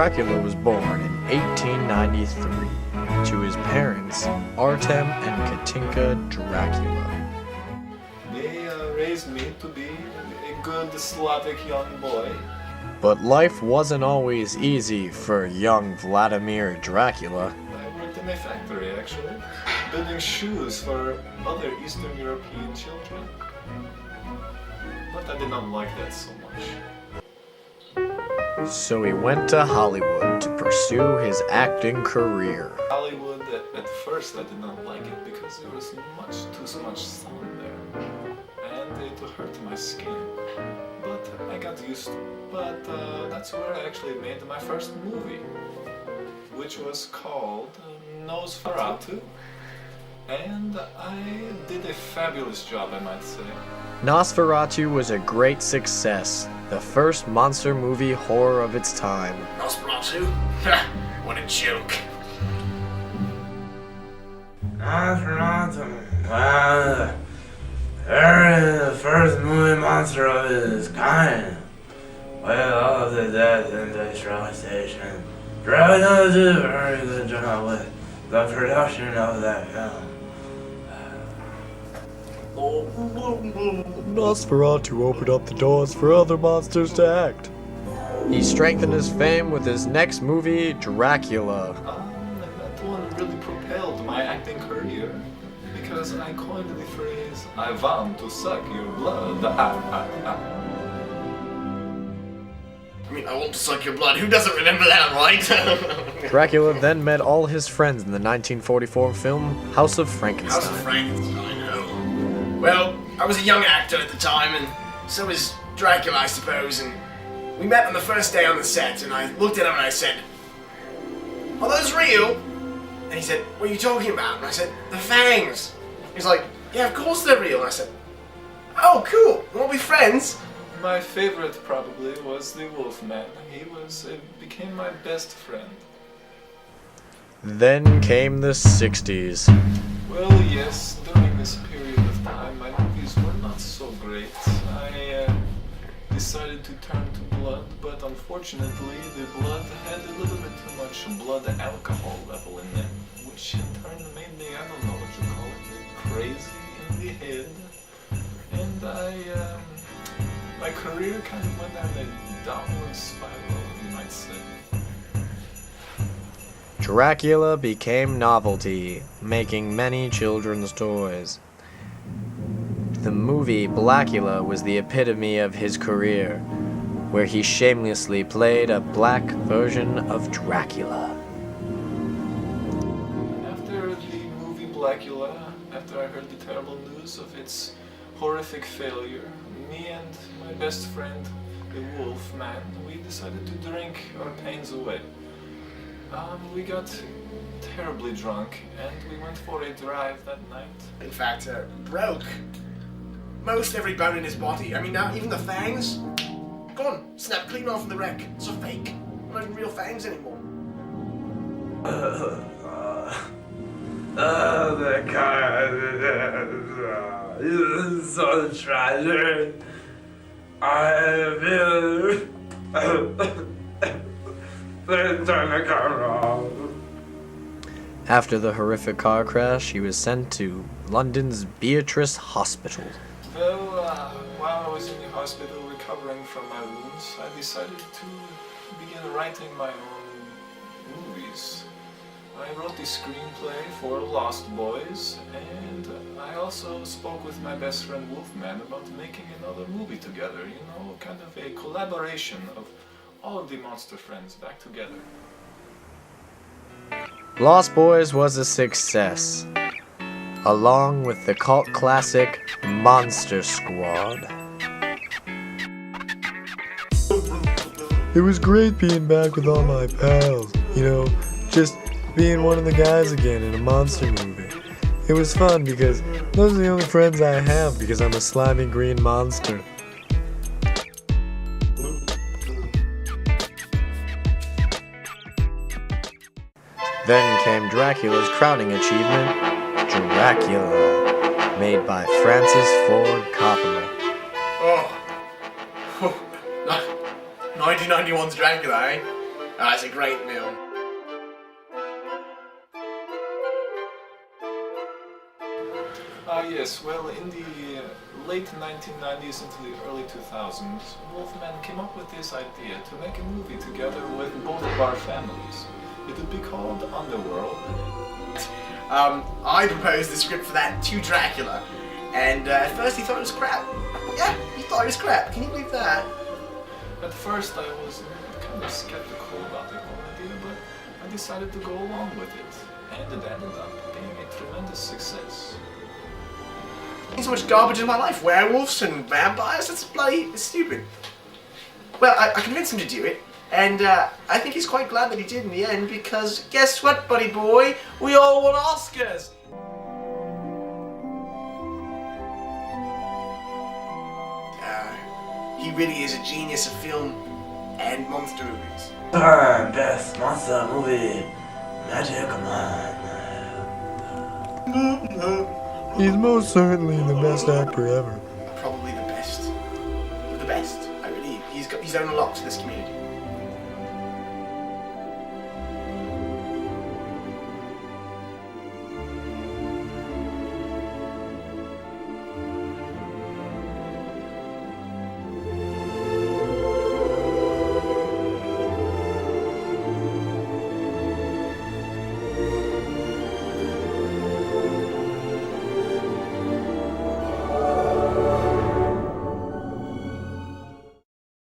Dracula was born in 1893 to his parents, Artem and Katinka Dracula. They raised me to be a good Slavic young boy. But life wasn't always easy for young Vladimir Dracula. I worked in a factory, actually, building shoes for other Eastern European children. But I did not like that so much. So he went to Hollywood to pursue his acting career. Hollywood, at first I did not like it because there was too much sun there. And it hurt my skin. But I got used to it. But that's where I actually made my first movie, which was called Nosferatu. And I did a fabulous job, I might say. Nosferatu was a great success, the first monster movie horror of its time. Nosferatu? What a joke. Nosferatu. Wow. The first movie monster of its kind. With all of the death and destruction. Dracula did a very good job with the production of that film. Nosferatu opened up the doors for other monsters to act. He strengthened his fame with his next movie, Dracula. And that one really propelled my acting career because I coined the phrase, "I want to suck your blood." I mean, I want to suck your blood. Who doesn't remember that, right? Dracula then met all his friends in the 1944 film House of Frankenstein. House of Frankenstein, I know. Well, I was a young actor at the time, and so was Dracula, I suppose, and we met on the first day on the set, and I looked at him and I said, "Are those real?" And he said, "What are you talking about?" And I said, "The fangs." He's like, "Yeah, of course they're real." And I said, "Oh, cool, we'll be friends." My favorite probably was the Wolfman. He became my best friend. Then came the 60s. Well, yes, during this period of time, my movies were not so great. I decided to turn to blood, but unfortunately, the blood had a little bit too much blood alcohol level in them, which in turn made me, I don't know what you call it, crazy in the head. And my career kind of went down a downward spiral, you might say. Dracula became novelty, making many children's toys. The movie Blackula was the epitome of his career, where he shamelessly played a black version of Dracula. After the movie Blackula, after I heard the terrible news of its horrific failure, me and my best friend, the Wolfman, we decided to drink our pains away. We got terribly drunk and we went for a drive that night. In fact, broke most every bone in his body. I mean, now even the fangs, gone, snapped clean off the wreck. It's a fake. Not even real fangs anymore. The car is so tragic. I feel they turned the car off. After the horrific car crash, he was sent to London's Beatrice Hospital. Well, while I was in the hospital recovering from my wounds, I decided to begin writing my own movies. I wrote the screenplay for Lost Boys, and I also spoke with my best friend Wolfman about making another movie together, you know, kind of a collaboration of all of the monster friends back together. Lost Boys was a success, along with the cult classic Monster Squad. It was great being back with all my pals, you know, just being one of the guys again in a monster movie. It was fun because those are the only friends I have because I'm a slimy green monster. Then came Dracula's crowning achievement, Dracula, made by Francis Ford Coppola. Oh. 1991's Dracula, eh? Oh, it's a great film. Yes, well, in the late 1990s into the early 2000s, Wolfman came up with this idea to make a movie together with both of our families. It would be called Underworld. I proposed the script for that to Dracula, and at first he thought it was crap. Yeah, he thought it was crap. Can you believe that? At first I was kind of skeptical about the whole idea, but I decided to go along with it, and it ended up being a tremendous success. So much garbage in my life. Werewolves and vampires, that's bloody stupid. Well, I convinced him to do it, and I think he's quite glad that he did in the end, because guess what, buddy boy? We all won Oscars! He really is a genius of film and monster movies. Best monster movie. Magic Man. He's most certainly the best actor ever. Probably the best. The best, I believe. He's owned a lot to this community.